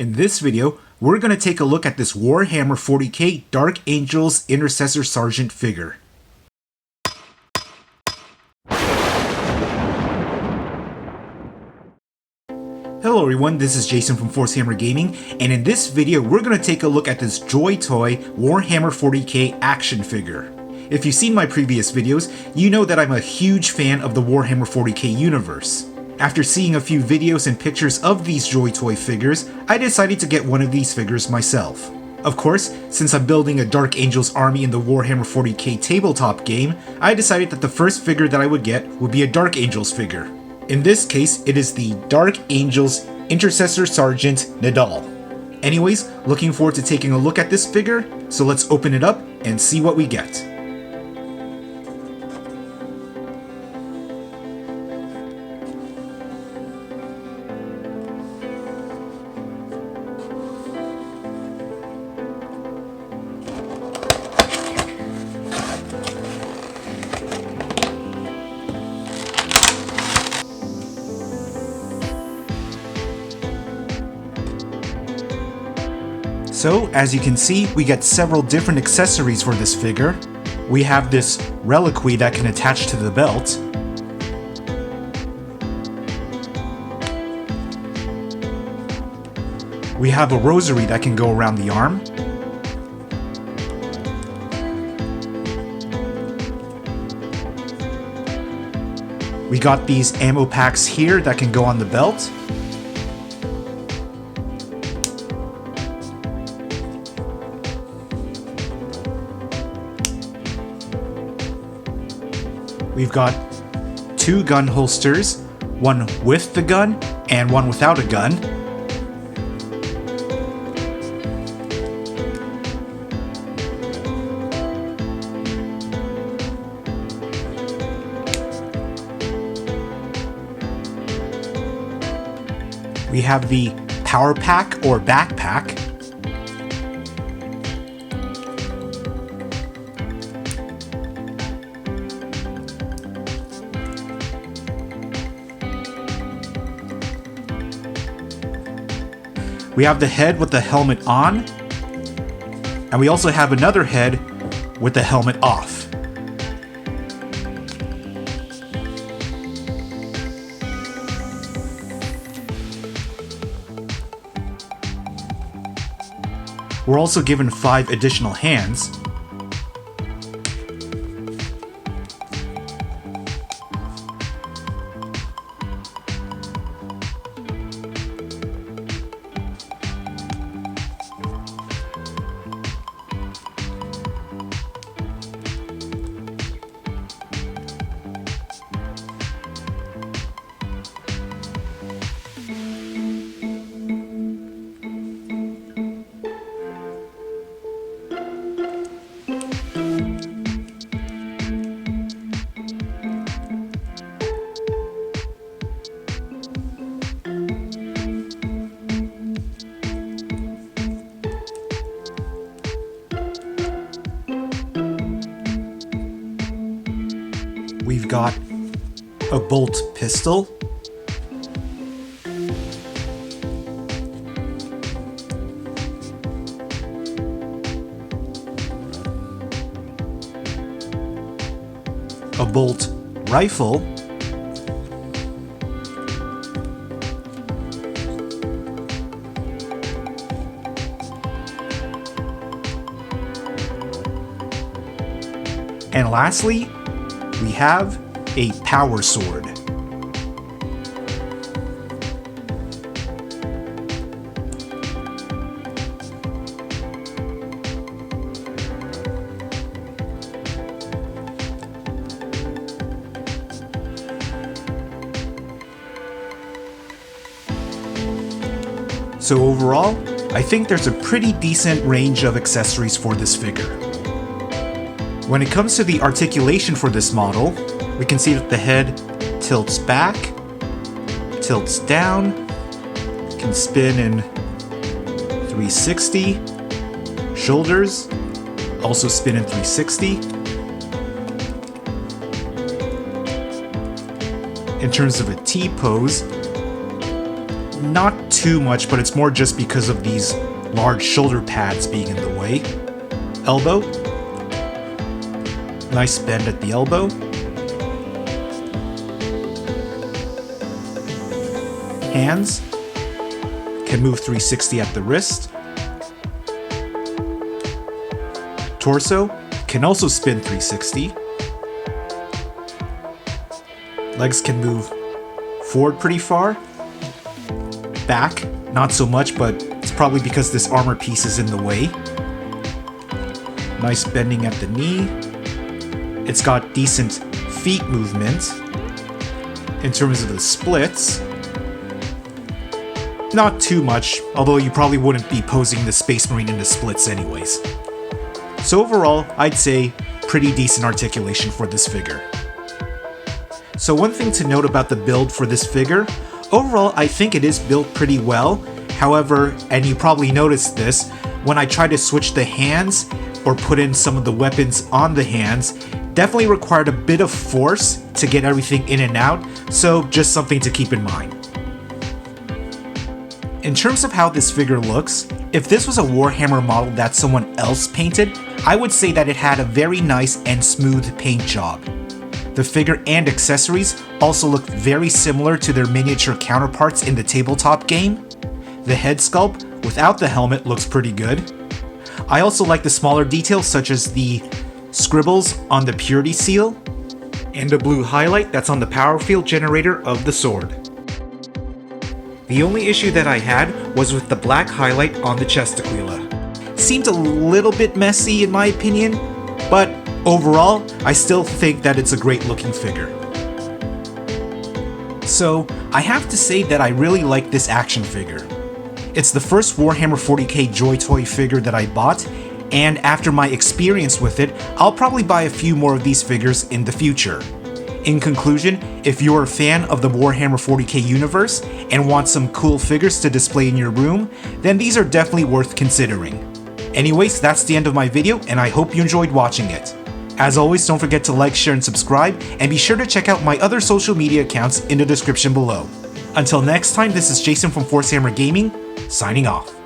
In this video, we're going to take a look at this Warhammer 40k Dark Angels Intercessor Sergeant figure. Hello everyone, this is Jason from Warhammer Gaming, and in this video we're going to take a look at this JoyToy Warhammer 40k action figure. If you've seen my previous videos, you know that I'm a huge fan of the Warhammer 40k universe. After seeing a few videos and pictures of these JoyToy figures, I decided to get one of these figures myself. Of course, since I'm building a Dark Angels army in the Warhammer 40k tabletop game, I decided that the first figure that I would get would be a Dark Angels figure. In this case, it is the Dark Angels Intercessor Sergeant Nadael. Anyways, looking forward to taking a look at this figure, so let's open it up and see what we get. So, as you can see, we get several different accessories for this figure. We have this reliquary that can attach to the belt. We have a rosary that can go around the arm. We got these ammo packs here that can go on the belt. We've got two gun holsters, one with the gun and one without a gun. We have the power pack or backpack. We have the head with the helmet on, and we also have another head with the helmet off. We're also given 5 additional hands. We've got a bolt pistol, a bolt rifle, and lastly, we have a power sword. So overall, I think there's a pretty decent range of accessories for this figure. When it comes to the articulation for this model, we can see that the head tilts back, tilts down, can spin in 360, shoulders also spin in 360. In terms of a T pose, not too much, but it's more just because of these large shoulder pads being in the way. Elbow. Nice bend at the elbow. Hands. Can move 360 at the wrist. Torso. Can also spin 360. Legs can move forward pretty far. Back, not so much, but it's probably because this armor piece is in the way. Nice bending at the knee. It's got decent feet movement. In terms of the splits, not too much, although you probably wouldn't be posing the Space Marine into splits anyways. So overall, I'd say pretty decent articulation for this figure. So one thing to note about the build for this figure, overall I think it is built pretty well. However, and you probably noticed this, when I try to switch the hands or put in some of the weapons on the hands, definitely required a bit of force to get everything in and out, so just something to keep in mind. In terms of how this figure looks, if this was a Warhammer model that someone else painted, I would say that it had a very nice and smooth paint job. The figure and accessories also look very similar to their miniature counterparts in the tabletop game. The head sculpt without the helmet looks pretty good. I also like the smaller details such as the scribbles on the purity seal and a blue highlight that's on the power field generator of the sword. The only issue that I had was with the black highlight on the chest aquila. Seemed a little bit messy in my opinion, but overall, I still think that it's a great looking figure. So, I have to say that I really like this action figure. It's the first Warhammer 40k JoyToy figure that I bought, and after my experience with it, I'll probably buy a few more of these figures in the future. In conclusion, if you're a fan of the Warhammer 40k universe and want some cool figures to display in your room, then these are definitely worth considering. Anyways, that's the end of my video, and I hope you enjoyed watching it. As always, don't forget to like, share, and subscribe, and be sure to check out my other social media accounts in the description below. Until next time, this is Jason from Warhammer Gaming, signing off.